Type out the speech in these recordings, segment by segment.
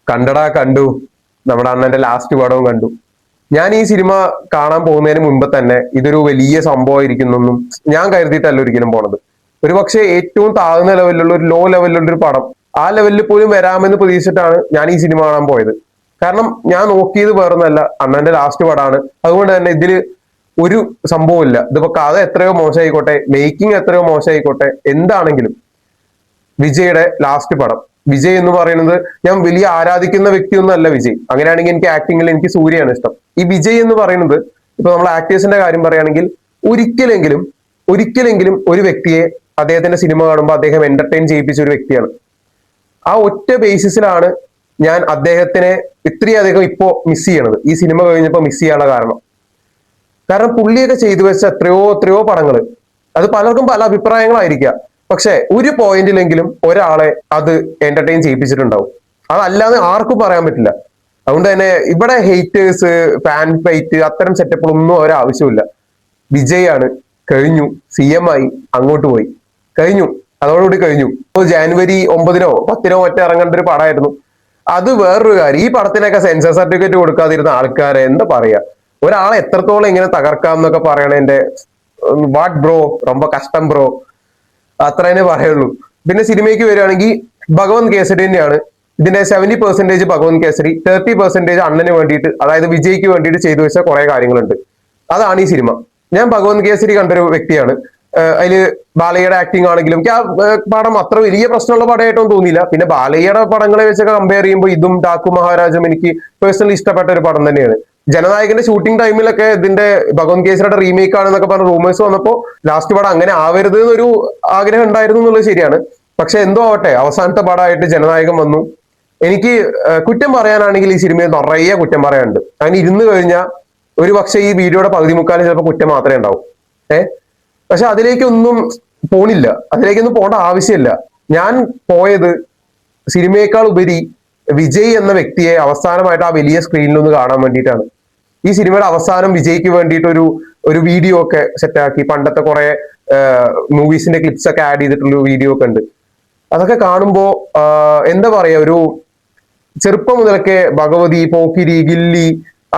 കണ്ടടാ കണ്ടു. നമ്മുടെ അണ്ണന്റെ ലാസ്റ്റ് പടവും കണ്ടു. ഞാൻ ഈ സിനിമ കാണാൻ പോകുന്നതിന് മുമ്പ് തന്നെ ഇതൊരു വലിയ സംഭവമായിരിക്കുന്നൊന്നും ഞാൻ കരുതിയിട്ടല്ല ഒരിക്കലും പോണത്. ഒരുപക്ഷെ ഏറ്റവും താഴ്ന്ന ലെവലിലുള്ള ഒരു ലോ ലെവലിലുള്ള ഒരു പടം ആ ലെവലിൽ പോലും വരാമെന്ന് പ്രതീക്ഷിച്ചിട്ടാണ് ഞാൻ ഈ സിനിമ കാണാൻ പോയത്. കാരണം ഞാൻ നോക്കിയത് വേറൊന്നല്ല, അണ്ണന്റെ ലാസ്റ്റ് പടമാണ്. അതുകൊണ്ട് തന്നെ ഇതില് ഒരു സംഭവമില്ല. ഇതിപ്പോ കഥ എത്രയോ മോശമായിക്കോട്ടെ, മേക്കിംഗ് എത്രയോ മോശമായിക്കോട്ടെ, എന്താണെങ്കിലും വിജയുടെ ലാസ്റ്റ് പടം. വിജയ് എന്ന് പറയുന്നത് ഞാൻ വലിയ ആരാധിക്കുന്ന വ്യക്തിയൊന്നും അല്ല വിജയ്. അങ്ങനെയാണെങ്കിൽ എനിക്ക് ആക്ടിങ്ങിൽ എനിക്ക് സൂര്യയാണ് ഇഷ്ടം. ഈ വിജയ് എന്ന് പറയുന്നത് ഇപ്പൊ നമ്മൾ ആക്ടേഴ്സിന്റെ കാര്യം പറയുകയാണെങ്കിൽ ഒരിക്കലെങ്കിലും ഒരിക്കലെങ്കിലും ഒരു വ്യക്തിയെ അദ്ദേഹത്തിന്റെ സിനിമ കാണുമ്പോൾ അദ്ദേഹം എന്റർടൈൻ ചെയ്യിപ്പിച്ച ഒരു വ്യക്തിയാണ്. ആ ഒറ്റ ബേസിസിലാണ് ഞാൻ അദ്ദേഹത്തിനെ ഇത്രയധികം ഇപ്പോ മിസ് ചെയ്യണത്. ഈ സിനിമ കഴിഞ്ഞപ്പോൾ മിസ് ചെയ്യാനുള്ള കാരണം പുള്ളിയൊക്കെ ചെയ്തു വെച്ച എത്രയോ എത്രയോ പടങ്ങൾ, അത് പലർക്കും പല അഭിപ്രായങ്ങളായിരിക്കാം. പക്ഷെ ഒരു പോയിന്റിലെങ്കിലും ഒരാളെ അത് എന്റർടൈൻ ചെയ്യിപ്പിച്ചിട്ടുണ്ടാവും. അതല്ലാതെ ആർക്കും പറയാൻ പറ്റില്ല. അതുകൊണ്ട് തന്നെ ഇവിടെ ഹെയ്റ്റേഴ്സ്, ഫാൻ ഫൈറ്റ്, അത്തരം സെറ്റപ്പുകളൊന്നും ഒരാവശ്യമില്ല. വിജയ് ആണ്, കഴിഞ്ഞു. CM ആയി, അങ്ങോട്ട് പോയി, കഴിഞ്ഞു. അതോടുകൂടി കഴിഞ്ഞു. ഇപ്പൊ ജാനുവരി 9-നോ 10-നോ മറ്റോ ഇറങ്ങേണ്ട ഒരു പടമായിരുന്നു. അത് വേറൊരു കാര്യം. ഈ പടത്തിനൊക്കെ സെൻസർ സർട്ടിഫിക്കറ്റ് കൊടുക്കാതിരുന്ന ആൾക്കാരെ എന്താ പറയാ, ഒരാളെ എത്രത്തോളം ഇങ്ങനെ തകർക്കാം എന്നൊക്കെ പറയണതിന്റെ വാട്ട് ബ്രോ, ரொம்ப കഷ്ടം ബ്രോ, അത്രേനെ പറയുള്ളൂ. പിന്നെ സിനിമയ്ക്ക് വരികയാണെങ്കിൽ ഭഗവന്ത് കേസരി തന്നെയാണ്. ഇതിന്റെ 70% ഭഗവന്ത് കേസരി, 30% അണ്ണന് വേണ്ടിയിട്ട്, അതായത് വിജയ്ക്ക് വേണ്ടിയിട്ട് ചെയ്തു വെച്ച കുറെ കാര്യങ്ങളുണ്ട്. അതാണ് ഈ സിനിമ. ഞാൻ ഭഗവന്ത് കേസരി കണ്ടൊരു വ്യക്തിയാണ്. അതില് ബാലയ്യയുടെ ആക്ടിങ് ആണെങ്കിലും എനിക്ക് ആ പടം അത്ര വലിയ പ്രശ്നമുള്ള പടമായിട്ടൊന്നും തോന്നിയില്ല. പിന്നെ ബാലയ്യയുടെ പടങ്ങളെ വെച്ചൊക്കെ കമ്പയർ ചെയ്യുമ്പോൾ ഇതും ഡാക്കു മഹാരാജും എനിക്ക് പേഴ്സണലി ഇഷ്ടപ്പെട്ട ഒരു പടം തന്നെയാണ്. ജനനായകന്റെ ഷൂട്ടിംഗ് ടൈമിലൊക്കെ ഇതിന്റെ ഭഗവന്ത് കേസരിയുടെ റീമേക്ക് ആണെന്നൊക്കെ പറഞ്ഞ റൂമേഴ്സ് വന്നപ്പോൾ ലാസ്റ്റ് പടം അങ്ങനെ ആവരുത് എന്നൊരു ആഗ്രഹം ഉണ്ടായിരുന്നു എന്നുള്ളത് ശരിയാണ്. പക്ഷെ എന്തോ ആവട്ടെ, അവസാനത്തെ പടമായിട്ട് ജനനായകൻ വന്നു. എനിക്ക് കുറ്റം പറയാനാണെങ്കിൽ ഈ സിനിമയിൽ നിറയെ കുറ്റം പറയാനുണ്ട്. അങ്ങനെ ഇരുന്ന് കഴിഞ്ഞാൽ ഒരു പക്ഷേ ഈ വീഡിയോയുടെ പകുതി മുക്കാലും ചിലപ്പോൾ കുറ്റം മാത്രമേ ഉണ്ടാവും. പക്ഷെ അതിലേക്കൊന്നും പോണില്ല, അതിലേക്കൊന്നും പോകേണ്ട ആവശ്യമില്ല. ഞാൻ പോയത് സിനിമയേക്കാൾ ഉപരി വിജയ് എന്ന വ്യക്തിയെ അവസാനമായിട്ട് ആ വലിയ സ്ക്രീനിൽ ഒന്ന് കാണാൻ വേണ്ടിയിട്ടാണ്. ഈ സിനിമയുടെ അവസാനം വിജയ്ക്ക് വേണ്ടിയിട്ട് ഒരു വീഡിയോ ഒക്കെ സെറ്റാക്കി, പണ്ടത്തെ കുറെ മൂവീസിന്റെ ക്ലിപ്സ് ഒക്കെ ആഡ് ചെയ്തിട്ടുള്ള വീഡിയോ ഒക്കെ ഉണ്ട്. അതൊക്കെ കാണുമ്പോ എന്താ പറയാ, ഒരു ചെറുപ്പം മുതലൊക്കെ ഭഗവതി, പോക്കിരി, ഗില്ലി,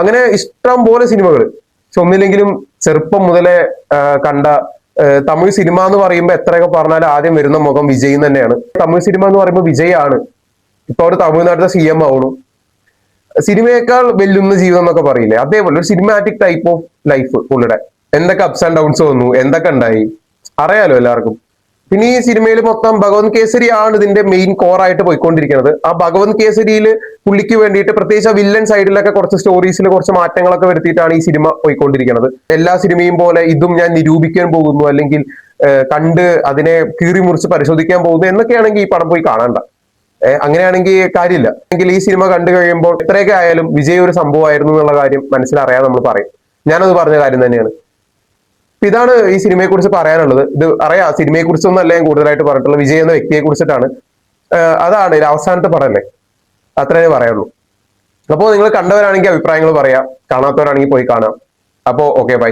അങ്ങനെ ഇഷ്ടം പോലെ സിനിമകൾ. പക്ഷെ ഒന്നില്ലെങ്കിലും ചെറുപ്പം മുതലേ കണ്ട തമിഴ് സിനിമ എന്ന് പറയുമ്പോൾ എത്രയൊക്കെ പറഞ്ഞാലും ആദ്യം വരുന്ന മുഖം വിജയ് തന്നെയാണ്. തമിഴ് സിനിമ എന്ന് പറയുമ്പോൾ വിജയ് ആണ്. ഇപ്പൊ അവിടെ തമിഴ്നാട്ടിലെ CM ആവണു. സിനിമയേക്കാൾ വെല്ലുന്ന ജീവിതം എന്നൊക്കെ പറയില്ലേ, അതേപോലെ ഒരു സിനിമാറ്റിക് ടൈപ്പ് ഓഫ് ലൈഫ് പുള്ളിയുടെ. എന്തൊക്കെ അപ്സ് ആൻഡ് ഡൗൺസ് വന്നു, എന്തൊക്കെ ഉണ്ടായി അറിയാലോ എല്ലാവർക്കും. പിന്നെ ഈ സിനിമയിൽ മൊത്തം ഭഗവന്ത് കേസരി ആണ് ഇതിന്റെ മെയിൻ കോർ ആയിട്ട് പോയിക്കൊണ്ടിരിക്കുന്നത്. ആ ഭഗവന്ത് കേസരിയിൽ പുള്ളിക്ക് വേണ്ടിയിട്ട് പ്രത്യേകിച്ച് ആ വില്ലൻ സൈഡിലൊക്കെ കുറച്ച് സ്റ്റോറീസിൽ കുറച്ച് മാറ്റങ്ങളൊക്കെ വരുത്തിയിട്ടാണ് ഈ സിനിമ പോയിക്കൊണ്ടിരിക്കുന്നത്. എല്ലാ സിനിമയും പോലെ ഇതും ഞാൻ നിരൂപിക്കാൻ പോകുന്നു, അല്ലെങ്കിൽ കണ്ട് അതിനെ കീറി മുറിച്ച് പരിശോധിക്കാൻ പോകുന്നു എന്നൊക്കെയാണെങ്കിൽ ഈ പടം പോയി കാണണ്ട. അങ്ങനെയാണെങ്കിൽ കാര്യമില്ല. എങ്കിൽ ഈ സിനിമ കണ്ടു കഴിയുമ്പോൾ എത്രയൊക്കെ ആയാലും വിജയ് ഒരു സംഭവമായിരുന്നു എന്നുള്ള കാര്യം മനസ്സിലറിയാതെ നമ്മൾ പറയും. ഞാനത് പറഞ്ഞ കാര്യം തന്നെയാണ്. ഇതാണ് ഈ സിനിമയെ കുറിച്ച് പറയാനുള്ളത്. ഇത് അറിയാം, സിനിമയെ കുറിച്ചൊന്നും അല്ല ഞാൻ കൂടുതലായിട്ട് പറഞ്ഞിട്ടുള്ളത്, വിജയ് എന്ന വ്യക്തിയെ കുറിച്ചിട്ടാണ്. അതാണ് ഇത് അവസാനത്തെ പടമല്ലേ, അത്രേ പറയുള്ളൂ. അപ്പോൾ നിങ്ങൾ കണ്ടവരാണെങ്കിൽ അഭിപ്രായങ്ങൾ പറയാം, കാണാത്തവരാണെങ്കിൽ പോയി കാണാം. അപ്പോ ഓക്കെ, ബൈ.